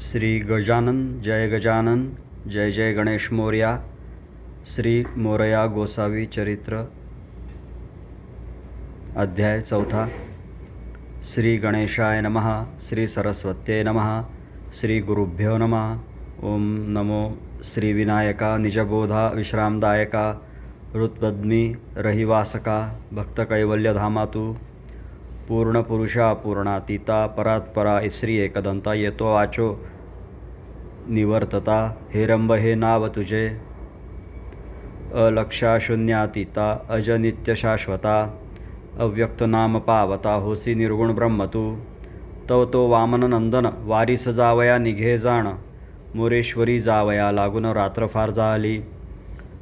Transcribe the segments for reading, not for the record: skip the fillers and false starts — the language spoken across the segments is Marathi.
श्री गजानन जय जय गणेश मोरया। श्री मोरया गोसावी चरित्र अध्याय 4। श्री गणेशाय नमः। श्री सरस्वत्यै नमः। श्री गुरुभ्यो नमः। ओम नमो श्री विनायका निजबोधा विश्रामदायका ऋत्पद्मी रहिवासका भक्तकैवल्यधामातु पूर्णपुरुषा पूर्णातीता परात्परा श्री एकदंता येतो वाचो निवर्तता हेरंब हे नाव तुझे अलक्षा शून्यातीता अजनित्य शाश्वता अव्यक्त नाम पावता होसी निर्गुण ब्रह्म तू तव तो वामन नंदन वारीस जावया निघे जाण मोरेश्वरी जावया लागून रात्र फार झाली।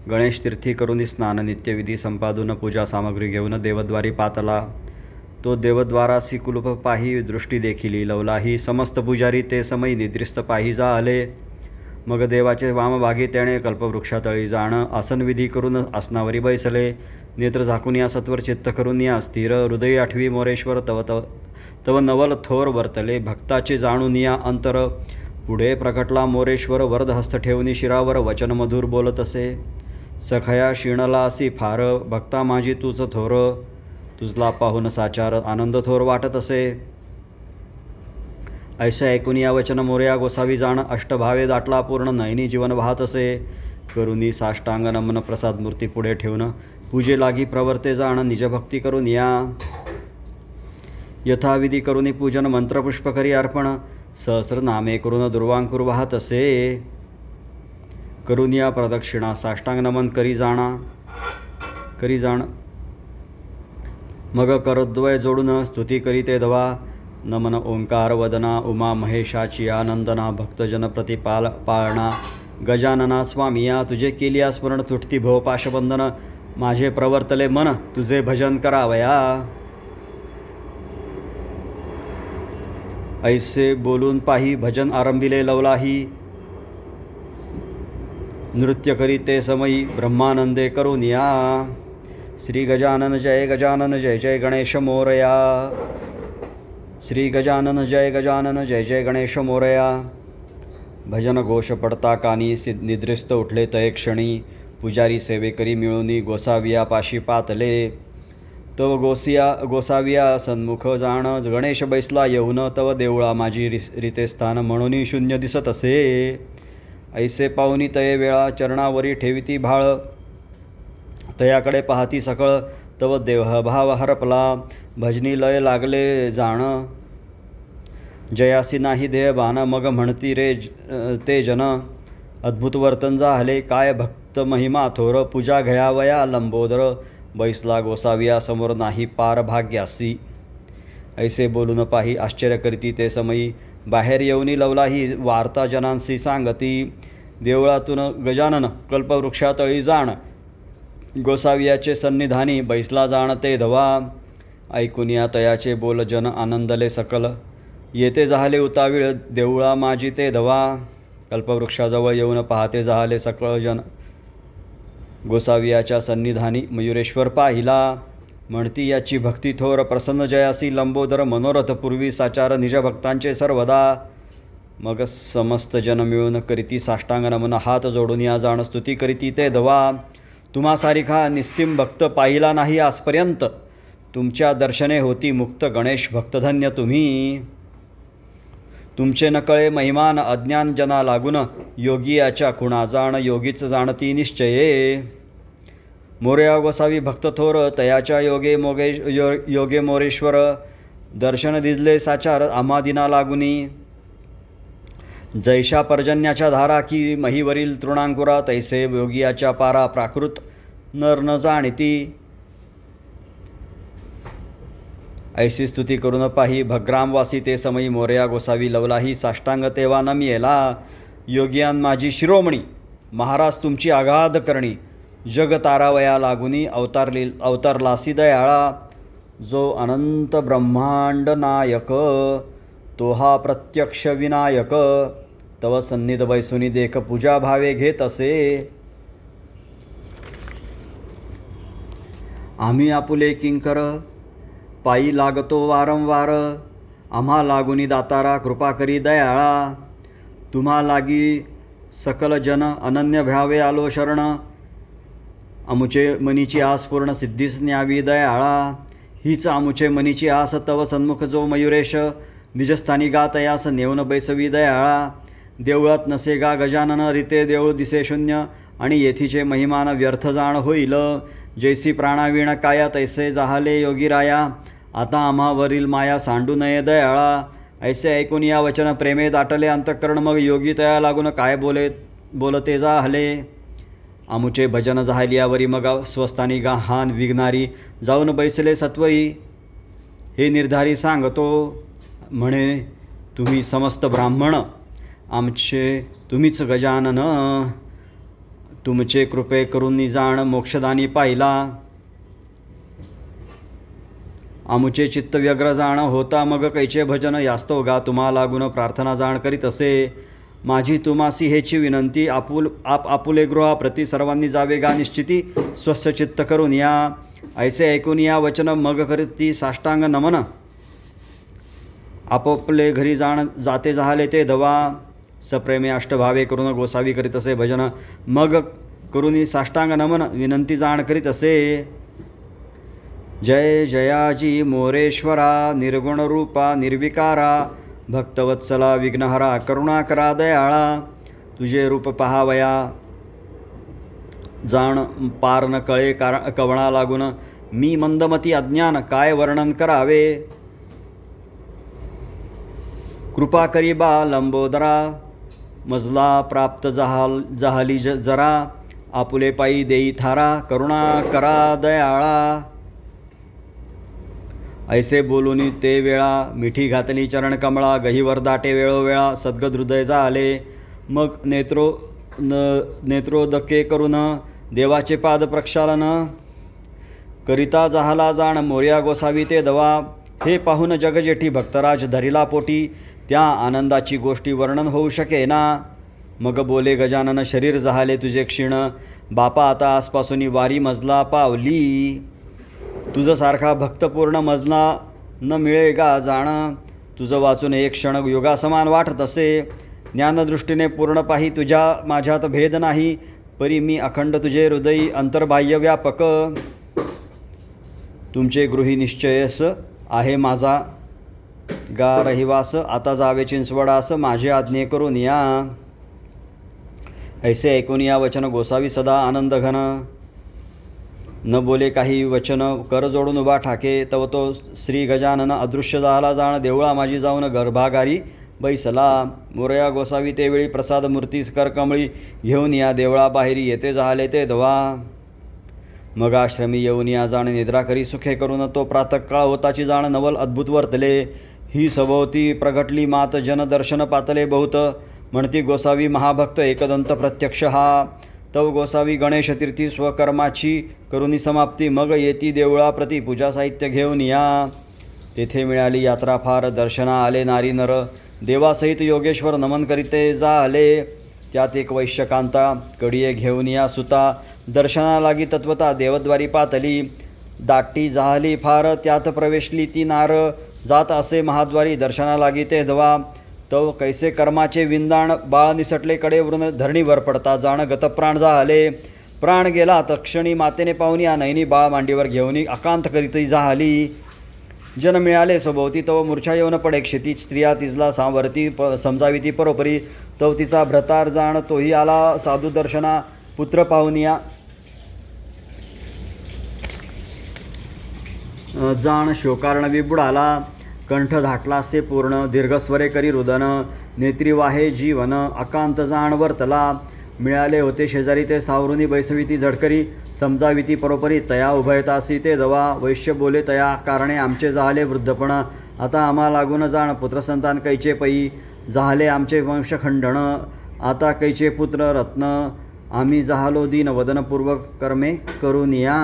गणेश तीर्थी करून स्नान नित्यविधी संपादून पूजा सामग्री घेऊन देवद्वारी पातला। तो देवद्वारासी कुलूप पाही दृष्टी देखिली लवलाही समस्त पुजारी ते समयी निद्रिस्त पाही जा आले। मग देवाचे वामभागी त्याने कल्पवृक्षातळी जाण आसनविधी करून आसनावरी बैसले। नेत्र झाकून या सत्वर चित्त करून या स्थिर हृदय आठवी मोरेश्वर तव नवल थोर वर्तले भक्ताचे जाणून या अंतर। पुढे प्रकटला मोरेश्वर वरद हस्त ठेवणी शिरावर वचन मधुर बोलत असे। सखया शिणला असी फार भक्ता माझी तूच थोर तुझला पाहून साचार आनंद थोर वाटत असे। ऐसे ऐकून या वचन मोरया गोसावी जाण अष्टभावे दाटला पूर्ण नयनी जीवन वाहत असे। करुनी साष्टांग नमन प्रसाद मूर्ती पुढे ठेवून पूजे लागी प्रवर्ते जाण निजभक्ती करून या यथाविधी करुनी पूजन मंत्रपुष्प करी अर्पण सहस्रनामे करून दुर्वांकुर वाहत असे। करून या प्रदक्षिणा साष्टांग नमन करी जाण मग करद्वय जोडून स्तुती करीते धवा नमन ओंकार वदना उमा महेशाची आनंदना भक्तजन पाळणा गजानना स्वामिया तुझे केलिया स्मरण तुटती भव पाशबंधन माझे प्रवर्तले मन तुझे भजन करावया। ऐसे बोलून पाही भजन आरंभिले लवलाही नृत्य करीते समयी ब्रह्मानंदे करून या। श्री गजानन जय जय गणेश मोरया। श्री गजानन जय जय गणेश मोरया। भजन घोष पडता कानी निद्रिस्त उठले तय क्षणी पुजारी सेवेकरी मिळूनी गोसाविया पाशी पातले। तव गोसाविया सन्मुख जाण गणेश बैसला येऊन तव देवळा माझी रीते स्थान म्हणून शून्य दिसत असे। ऐसे पाहुनी तये वेळा चरणावरी ठेविती भाळ तयाकडे पाहती सकळ तव देहभाव हरपला भजनी लय लागले जाण जयासी नाही देह बाण मग म्हणती रे ते जन अद्भुत वर्तन झाले काय भक्त महिमा थोर पूजा घ्यावया लंबोदर बैसला गोसाविया समोर नाही पार भाग्यासी। ऐसे बोलून पाही आश्चर्य करीती ते समयी बाहेर येऊनी लवलाही वार्ता जनांसी सांगती देवळातून गजानन कल्पवृक्षातळी जाण गोसावियाचे सन्निधानी बैसला जाण ते धवा। ऐकून या तयाचे बोल जन आनंदले सकल येते जाहले उतावीळ देवळा माझी ते धवा। कल्पवृक्षाजवळ येऊन पाहते जाहले सकळ जन गोसावियाच्या सन्निधानी मयुरेश्वर पाहिला म्हणती याची भक्ती थोर प्रसन्न जयासी लंबोदर मनोरथ पूर्वी साचार निज भक्तांचे सर्वदा। मग समस्त जन मिळून करीती साष्टांग नमन हात जोडून या जाण स्तुती करीती ते धवा। तुम्हा सारिखा निस्सीम भक्त पाहिला नाही आजपर्यंत तुमच्या दर्शने होती मुक्त गणेश भक्तधन्य तुम्ही। तुमचे नकळे महिमान अज्ञान जना लागून योगी याच्या खुणा जाण योगीच जाणती निश्चये। मोरया गोसावी भक्त थोर तयाच्या योगे मोरेश्वर दर्शन दिले साचार आम्हा दिना लागुनी। जैशा पर्जन्याच्या धारा की महीवरील तृणांकुरा तैसे योगियाच्या पारा प्राकृत नर न जाणीती। ऐसी स्तुती करून पाही भग्रामवासी ते समयी मोरया गोसावी लवलाही साष्टांग तेव्हा नमियेला। योगियान माझी शिरोमणी महाराज तुमची आगाध करणी जग तारावया लागुनी अवतारलासी दयाळा। जो अनंत ब्रह्मांड नायक तो हा प्रत्यक्ष विनायक तव सन्निध बैसुनी देख पूजा भावे घेत असे। आम्ही आपुले किंकर पायी लागतो वारंवार आम्हा लागुनी दातारा कृपा करी दयाळा। तुम्हा लागी सकल जन अनन्य भ्यावे आलो शरण. अमुचे मनीची आस पूर्ण सिद्धीस न्यावी दयाळा. हीच आमुचे मनीची आस तव सन्मुख जो मयुरेश. निजस्थानी गा तयास नेऊन बैसवी दयाळा. देवळात नसे गा गजानन रीते देऊळ दिसे शून्य. आणि येथीचे महिमान व्यर्थ जाण होईल. जैसी प्राणावीण काया तैसे जाहले योगीराया. आता आम्हावरील माया सांडू नये दयाळा. ऐसे ऐकून या वचन प्रेमे दाटले अंतःकरण. मग योगी तया लागून काय बोलते जाहले. आमुचे भजन जाहलियावरी मग स्वस्थानी गा हान विघ्नारी. जाऊन बैसले सत्वरी हे निर्धारी सांगतो. म्हणे तुम्ही समस्त ब्राह्मण आमचे तुम्हीच गजानन. तुमचे कृपे करून जाण मोक्षदानी पाहिला. आमुचे चित्त व्यग्र जाण होता मग कैचे भजन. यास्तव गा तुम्हा लागून प्रार्थना जाण करीत असे. माझी तुम्हासी हेची विनंती आपुले गृहाप्रती सर्वांनी जावे गा निश्चिती. स्वस्थ चित्त करून या. ऐसे ऐकून या वचन मग करीती साष्टांग नमन. आपोपले घरी जाते जाहले ते धवा. सप्रेमे अष्टभावे करून गोसावी करीत असे भजन. मग करुनी साष्टांग नमन विनंती जाण करीत असे. जय जयाजी मोरेश्वरा निर्गुण रूपा निर्विकारा. भक्तवत्सला विघ्नहरा करुणाकरा दयाळा. तुझे रूप पहावया जाण पार न कळे कवणा लागून. मी मंदमती अज्ञान काय वर्णन करावे. कृपा करी बा लंबोदरा. मजला प्राप्त जाहली जरा. आपुले पायी देई थारा करुणा करा दयाळा. ऐसे बोलूनी ते वेळा मिठी घातली चरण कमळा. गहीवर दाटे वेळोवेळा सद्गद हृदय झाले. मग नेत्रोदके करून देवाचे पाद प्रक्षालन. करिता जाहला जाण मोर्या गोसावी ते दवा. हे पाहून जगजेठी भक्तराज धरिला पोटी. त्या आनंदाची गोष्टी वर्णन होऊ शकेना. मग बोले गजानन शरीर जाहले तुझे क्षीण. बापा आता आसपासून वारी मजला पावली. तुझं सारखा भक्तपूर्ण मजला न मिळे गा जाण. तुझं वाचून एक क्षण योगासमान वाटत असे. ज्ञानदृष्टीने पूर्ण पाही तुझ्या माझ्यात भेद नाही. परी मी अखंड तुझे हृदयी अंतर्बाह्य व्यापक. तुमचे गृही निश्चयस आहे माझा गा रहिवास. आता जावे चिंचवडास माझे आज्ञे करून या. ऐसे ऐकून या वचन गोसावी सदा आनंद घन. न बोले काही वचन कर जोडून उभा ठाके. तव तो श्री गजानन अदृश्य झाला जाण. देवळा माझी जाऊन गर्भागारी बैसला. मोरया गोसावी तेवेळी प्रसाद मूर्तीस कर कमळी. घेऊन या देवळा बाहेरी येते जाहले ते धवा. मग आश्रमी येऊन या जाण निद्रा करी सुखे करून. तो प्रातःकाळ होताची जाण नवल अद्भुत वर्तले. ही सभोवती प्रगटली मात जन दर्शन पातले बहुत. म्हणती गोसावी महाभक्त एकदंत प्रत्यक्ष हा. तव गोसावी गणेश तीर्थी स्वकर्माची करुनी समाप्ती. मग येती देवळाप्रती पूजा साहित्य घेऊन या. तेथे मिळाली यात्रा फार. दर्शना आले नारी नर. देवासहित योगेश्वर नमन करीते जाले. त्यात एक वैश्यकांता कडिये घेऊन या सुता. दर्शना लागी तत्वता देवद्वारी पातली. दाटी जाहली फार त्यात प्रवेशली ती नार. जात असे महाद्वारी दर्शना लागी ते धवा. तव कैसे कर्माचे विंदाण बाळ निसटले कडे वरून. धरणीवर पडता जाण गतप्राण जाहले. प्राण गेला तक्षणी मातेने पाहून या नयनी बाळ मांडीवर घेऊन अकांत करीत जाहली. जन मिळाले सभोवती तव मूर्छा येऊन पडे क्षिती. स्त्रिया तिजला सांवरती समजावी ती परोपरी. तव तिचा भ्रतार जाण तोही आला साधू दर्शना. पुत्र पाहून या जाण शोकार्णवी बुडाला. कंठ धाटलासे पूर्ण. दीर्घस्वरे करी रुदन. नेत्री वाहे जीवन. अकांत जाण वर्तला. मिळाले होते शेजारी ते सावरुनी बैसवी ती झडकरी. समजावी ती परोपरी तया उभयतासी ते दवा. वैश्य बोले तया कारणे आमचे जाहले वृद्धपण. आता आम्हा लागून जाण पुत्रसंतान कैचे पै. जाहले आमचे वंशखंडण. आता कैचे पुत्र रत्न. आम्ही जाहलो दीन वदनपूर्वक कर्मे करून या.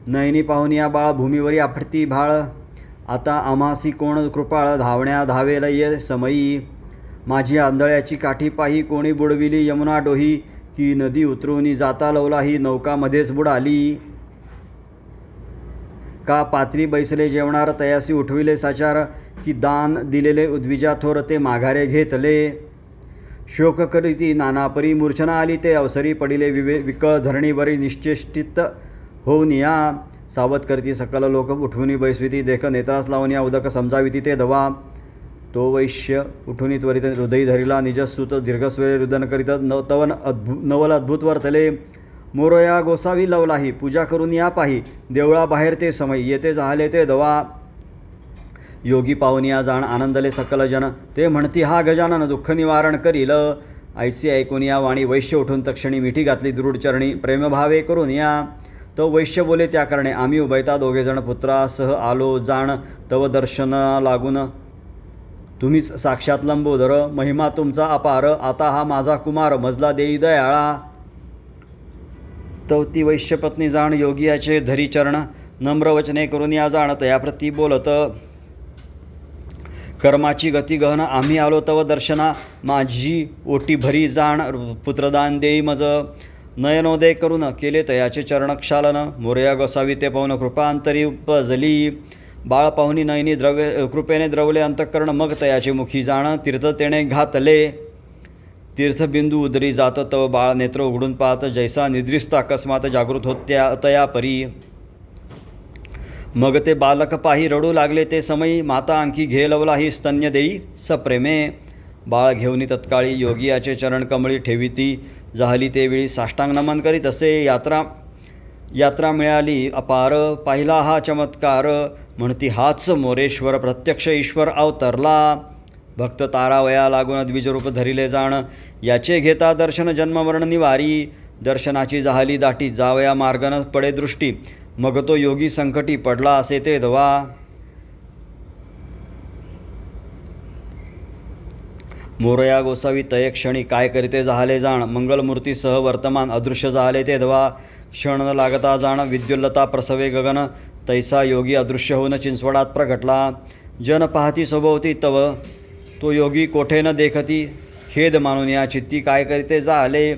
नयनी पाहून या बाळ भूमीवरी आपटती भाळ. आता आम्हासी कोण कृपाळ. धावण्या धावेल ये समयी. माझी आंधळ्याची काठी पाही कोणी बुडविली यमुना डोही. की नदी उतरून जाता लवला ही नौका मध्येच बुडाली. का पात्री बैसले जेवणार तयासी उठविले साचार. की दान दिलेले उद्विजा थोर ते माघारे घेतले. शोक करीती नानापरी मूर्छना आली ते अवसरी पडिले विकळ धरणीवरी निश्चेष्टित होऊन या सावध करती सकल लोक उठवून बैसविती देख नेत्रास लावून या उदक समजाविती ते दवा तो वैश्य उठून त्वरित हृदयी धरिला निजसूत दीर्घस्वरे रुदन करीत नवल अद्भुत वर्तले मोरया गोसावी लवलाही पूजा करून या पाही देवळाबाहेर ते समय येते झाले ते दवा योगी पाहुनिया जाण आनंदले सकल जन ते म्हणती हा गजानन दुःख निवारण करील ऐसी ऐकून या वाणी वैश्य उठून तक्षणी मिठी घातली दृढचरणी प्रेमभावे करून या तो वैश्य बोले त्या कारणे आम्ही उभयता दोघेजण पुत्रासह आलो जाण तव दर्शन लागून तुम्हीच साक्षात लंबोदर महिमा तुमचा अपार आता हा माझा कुमार मजला देई दयाळा तवती वैश्यपत्नी जाण योगियाचे धरी चरण नम्र वचने करून या जाण तयाप्रती बोलत कर्माची गती गहन आम्ही आलो तव दर्शना माझी ओटी भरी जाण पुत्रदान देई मज नयनोदय करून केले तयाचे चरणक्षालन मोरया गोसावी ते पाहून कृपांतरी उपजली बाळ पाहुनी नयनी कृपेने द्रवले अंतःकरण मग तयाचे मुखी जाण तीर्थतेने घातले तीर्थबिंदू उदरी जात तव बाळ नेत्र उघडून पाहत जैसा निद्रिस्त अकस्मात जागृत होत तया परी मग ते बालक पाही रडू लागले ते समयी माता अंकी घे लवलाही स्तन्य देई सप्रेमे बाळ घेऊनी तत्काळी योगियाचे चरण कमळी ठेविती जाहली ते वेळी साष्टांग नमन करीत असे यात्रा मिळाली अपार पाहिला हा चमत्कार म्हणती हाच मोरेश्वर प्रत्यक्ष ईश्वर अवतरला भक्त तारावया लागून द्विजरूप धरिले जाण याचे घेता दर्शन जन्ममरण निवारी दर्शनाची जाहली दाटी जावया मार्गन पडे दृष्टी मग तो योगी संकटी पडला असे ते दवा मोरया गोसावी तय क्षणी काय करीते जाहले जाण मंगलमूर्तीसह वर्तमान अदृश्य जाहले ते दवा क्षण न लागता जाण विद्युल्लता प्रसवे गगन तैसा योगी अदृश्य होऊन चिंचवडात प्रगटला जन पाहती सोबवती तव तो योगी कोठे न देखती खेद मानून या चित्ती काय करीते जाहले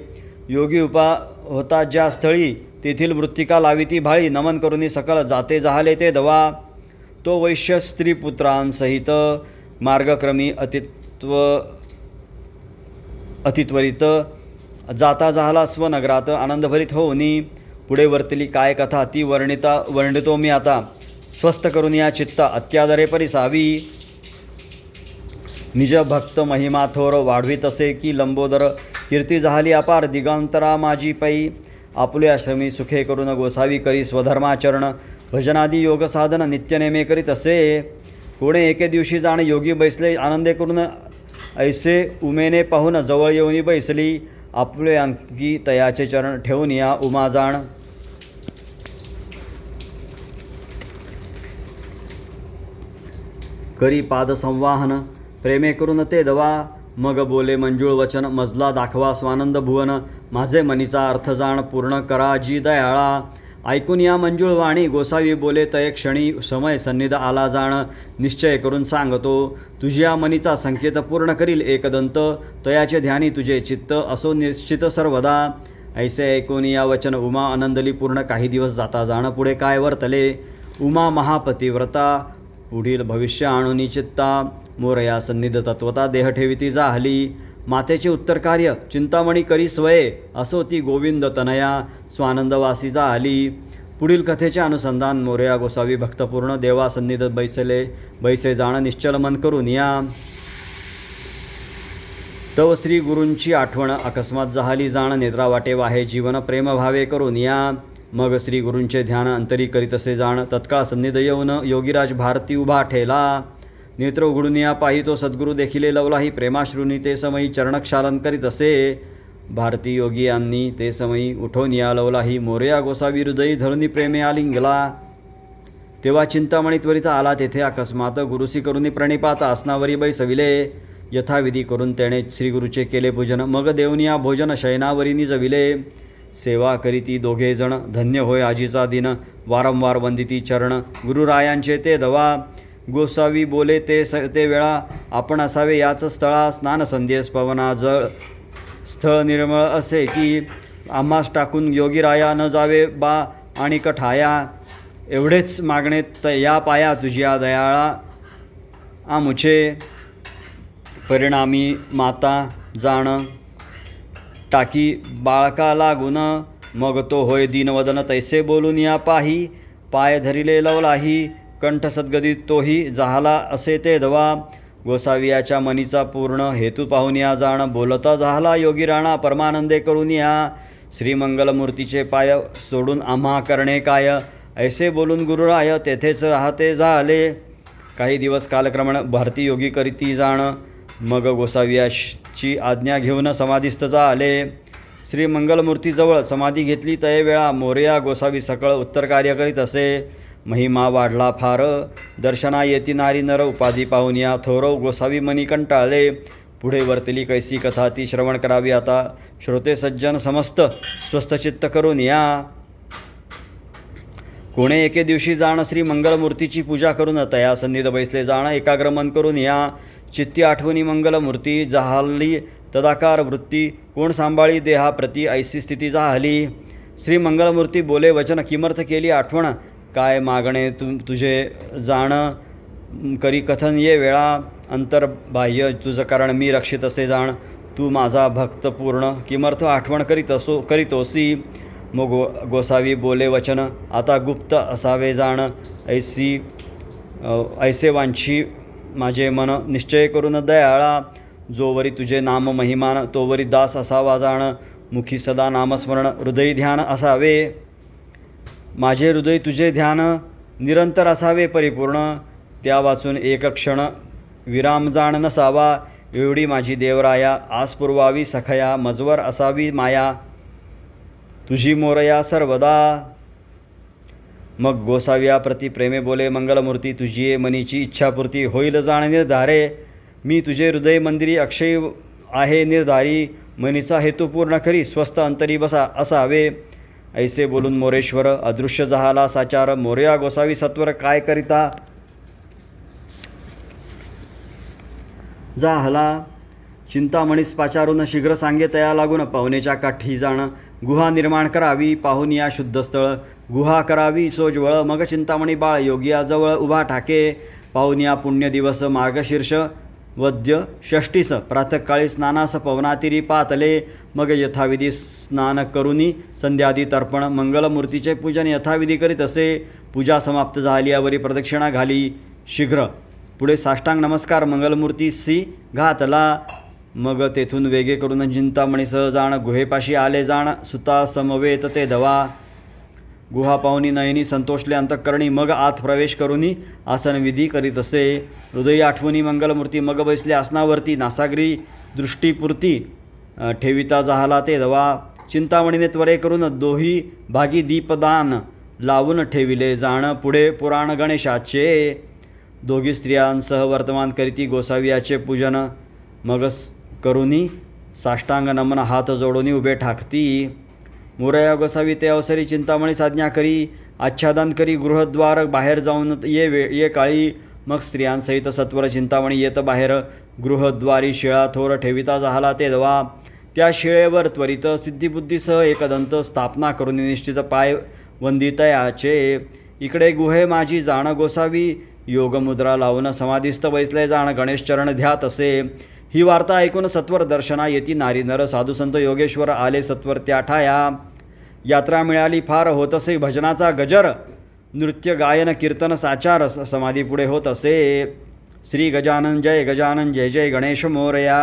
योगी उपा होता ज्या स्थळी तेथील मृत्तिका लाविती भाळी नमन करुनी सकल जाते जाहले ते दवा तो वैश्य स्त्री पुत्रांसहित मार्गक्रमी अतित्वरित जाता जाहला स्वनगरात आनंदभरित होऊनी पुढे वर्तली काय कथा ती वर्णितो मी आता स्वस्थ करून या चित्त अत्यादरे परिसावी निज भक्त महिमा थोर वाढवी तसे की लंबोदर कीर्ती जाहली अपार दिगंतरा माझी पै आपुले आश्रमी सुखे करून गोसावी करी स्वधर्माचरण भजनादी योग साधन नित्यनेमे करीत असे कोणे एके दिवशी जाण योगी बैसले आनंदे करून ऐसे उमेने पाहून जवळ येऊनी बैसली आपुले अंकी तयाचे चरण ठेवून या उमा जाण करी पादसंवाहन प्रेमे करून ते दवा मग बोले मंजूळ वचन मजला दाखवा स्वानंद भुवन माझे मनीचा अर्थ जाण पूर्ण करा जी दयाळा ऐकून या मंजूळ वाणी गोसावी बोले तय क्षणी समय सन्निध आला जाण निश्चय करून सांगतो तुझ्या मनीचा संकेत पूर्ण करील एकदंत तयाचे ध्यानी तुझे चित्त असो निश्चित सर्वदा ऐसे ऐकून या वचन उमा आनंदली पूर्ण काही दिवस जाता जाण पुढे काय वर्तले उमा महापतिव्रता पुढील भविष्य आणूनी चित्ता मोरया सन्निध तत्वता देह ठेविती जाहली मातेचे उत्तर कार्य चिंतामणी करी स्वये असो ती गोविंद तनया स्वानंदवासी जाहली पुढील कथेचे अनुसंधान मोरया गोसावी भक्तपूर्ण देवा सन्निध बैसे जाण निश्चल मन करून या तव श्री गुरूंची आठवण अकस्मात जाहली जाण नेत्रा वाटे वाहे जीवन प्रेम भावे करून या मग श्री गुरूंचे ध्यान अंतरी करीत असे जाण तत्काळ सन्निध येऊन योगीराज भारती उभा ठेला नेत्र उघडून या पाही तो सद्गुरू देखिले लवलाही प्रेमाश्रूंनी ते समयी चरणक्षालन करीत असे भारती योगी यांनी ते समयी उठवून या लवलाही मोरया गोसावी हृदयी धरुनी प्रेमे आलिंगला तेव्हा चिंतामणी त्वरित आला तेथे अकस्मात गुरुसी करुनी प्रणिपात आसनावरी बैसविले यथाविधी करून त्याने श्रीगुरूचे केले पूजन मग देवनिया भोजन शयनावरी निजविले सेवा करीती दोघे जण धन्य होय आजीचा दिन वारंवार वंदिती चरण गुरुरायांचे ते दवा गोसावी बोले ते वेळा आपण असावे याच स्थळा स्नान संदेश पवना जळ स्थळ निर्मळ असे की आम्हास टाकून योगीराया न जावे बा आणि कठाया एवढेच मागणे या पाया तुझ्या दयाळा आमुचे परिणामी माता जाण टाकी बाळका लागून मग तो होय दीनवदन तैसे बोलून या पाही पाय धरिले लवलाही कंठ सद्गदित तोही झाला असे ते धवा गोसावियाच्या मनीचा पूर्ण हेतू पाहून या जाण बोलता झाला योगी राणा परमानंदे करून या श्रीमंगलमूर्तीचे पाय सोडून आम्हा करणे काय ऐसे बोलून गुरुराय तेथेच राहते झाले काही दिवस कालक्रमण भारती योगी करीती जाण मग गोसावियाची आज्ञा घेऊन समाधीस्थ झाले श्रीमंगलमूर्तीजवळ समाधी घेतली तये वेळा मोरया गोसावी सकळ उत्तर कार्य करीत असे महिमा वाढला फार दर्शना येती नारी नर उपाधी पाहून या थोरव गोसावी मनी कंटाळले पुढे वर्तली कैसी कथा ती श्रवण करावी आता श्रोते सज्जन समस्त स्वस्थचित्त करून या कोणे एके दिवशी जाण श्री मंगलमूर्तीची पूजा करून तया सन्निध बैसले जाण एकाग्र मन करून या चित्ती आठवणी मंगलमूर्ती जाहली तदाकार वृत्ती कोण सांभाळी देहा प्रती ऐसी स्थिती जाहली श्री मंगलमूर्ती बोले वचन किमर्थ केली आठवण काय मागणे तुझे जाण करी कथन ये वेळा अंतर्बाह्य तुझं कारण मी रक्षित असे जाण तू माझा भक्त पूर्ण किमर्थ आठवण करीतोसी मग गोसावी बोले वचन आता गुप्त असावे जाण ऐसे वांछी माझे मन निश्चय करून दयाळा जोवरी तुझे नाम महिमान तोवरी दास असावा जाण मुखी सदा नामस्मरण हृदय ध्यान असावे माझे हृदय तुझे ध्यान निरंतर असावे परिपूर्ण त्या वाचून एक क्षण विराम जाण नसावा एवढी माझी देवराया आस पुरवावी सखया मजवर असावी माया तुझी मोरया सर्वदा मग गोसाव्या प्रति प्रेमे बोले मंगलमूर्ती तुझी मनीची इच्छापूर्ती होईल जाण निर्धारे मी तुझे हृदय मंदिरी अक्षय आहे निर्धारी मनीचा हेतू पूर्ण करी स्वस्थ अंतरी असावे ऐसे बोलून मोरेश्वर अदृश्य झाला साचार मोरया गोसावी सत्वर काय करिता झाला चिंतामणीस पाचारून शीघ्र सांगे तया लागून पाहुणेच्या काठी जाण गुहा निर्माण करावी पाहून या शुद्ध स्थळ गुहा करावी सोजवळ मग चिंतामणी बाळ योगियाजवळ उभा ठाके पाहून या पुण्य दिवस मार्गशीर्ष वद्य षष्टीस प्रातःकाळी स्नानास पवनातिरी पातले मग यथाविधी स्नान करुनी संध्यादी तर्पण मंगलमूर्तीचे पूजन यथाविधी करीत असे पूजा समाप्त झाल्यावरी प्रदक्षिणा घाली शीघ्र पुढे साष्टांग नमस्कार मंगलमूर्तीसी घातला मग तेथून वेगे करून चिंतामणीसह जाण गुहेपाशी आले जाण सुता समवेत ते धवा गुहा पाहुनी नयनी संतोषले अंतःकरणी मग आत प्रवेश करूनी आसनविधी करीत असे हृदय आठवणी मंगलमूर्ती मग बैसले आसनावरती नासागरी दृष्टीपुरती ठेविता झाला ते धवा चिंतामणीने त्वरे करून दोही भागी दीपदान लावून ठेविले जाण पुढे पुराण गणेशाचे दोघी स्त्रियांसह वर्तमान करीती गोसावियाचे पूजन मग करुनी साष्टांग नमन हात जोडून उभे ठाकती मोरया गोसावी ते अवसरी चिंतामणी साज्ञा करी आच्छादन करी गृहद्वार बाहेर जाऊन ये काळी मग स्त्रियांसहित सत्वर चिंतामणी येत बाहेर गृहद्वारी शिळा थोर ठेविता झाला ते धवा त्या शिळेवर त्वरित सिद्धिबुद्धीसह एकदंत स्थापना करून निश्चित पाय वंदितयाचे इकडे गुहे माझी जाण गोसावी योगमुद्रा लावून समाधीस्थ बैसले जाण गणेशचरण ध्यात असे ही वार्ता ऐकून सत्वर दर्शना येती नारी नर साधुसंत योगेश्वर आले सत्वर त्या ठाया यात्रा मिळाली फार होत असे भजनाचा गजर नृत्य गायन कीर्तन साचार समाधी पुढे होत असे श्री गजानन जय जय गणेश मोरया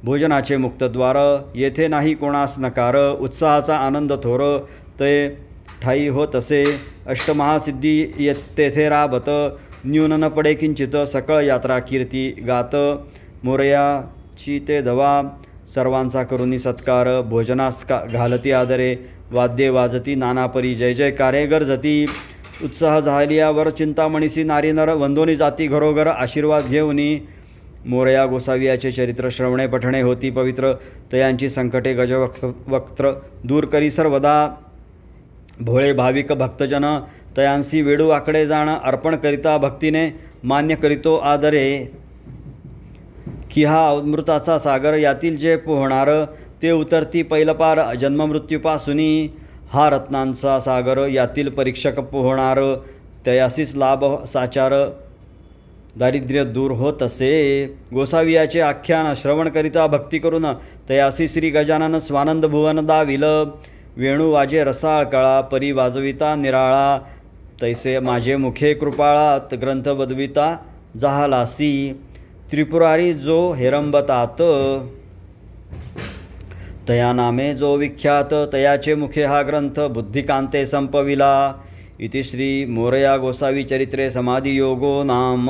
भोजनाचे मुक्तद्वार येथे नाही कोणास नकार उत्साहाचा आनंद थोर ते ठाई होत असे अष्टमहासिद्धी तेथे राबत न्यून न पडे किंचित सकळ यात्रा कीर्ती गात मोरयाची ते धवा सर्वांचा करुनी सत्कार भोजनास घालती आदरे वाद्ये वाजती नानापरी जय जयकारे गरजती उत्साह झालियावर चिंतामणीसी नारी नर वंदोनी जाती घरोघर आशीर्वाद घेऊनी मोरया गोसावियाचे चरित्र श्रवणे पठणे होती पवित्र तयांची संकटे गजवक्त्र दूर करी सर्वदा भोळे भाविक भक्तजन तयांसी वेडू आकडे जाण अर्पण करिता भक्तीने मान्य करीतो आदरे की हा अमृताचा सागर यातील जे पोहणार ते उतरती पैलपार जन्ममृत्यूपासूनी हा रत्नांचा सागर यातील परीक्षक पोहणार तयासीच लाभ साचार दारिद्र्य दूर होत असे. गोसावियाचे आख्यान श्रवण करिता भक्ती करून तयासी श्री गजानन स्वानंद भुवन दाविल. वेणू वाजे रसाळ कळा परी वाजविता निराळा. तैसे माझे मुखे कृपाळात ग्रंथ बदविता जाहलासी. त्रिपुरारी जो हेरंबतात तया नामे जो विख्यात. तयाचे मुखे हा ग्रंथ बुद्धिकांते संपविला. इति श्री मोरया गोसावी चरित्रे समाधी योगो नाम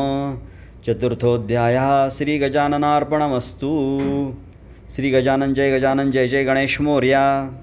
चतुर्थोऽध्यायः. श्री गजाननार्पणमस्तु. श्री गजानन जय गणेश मोरया.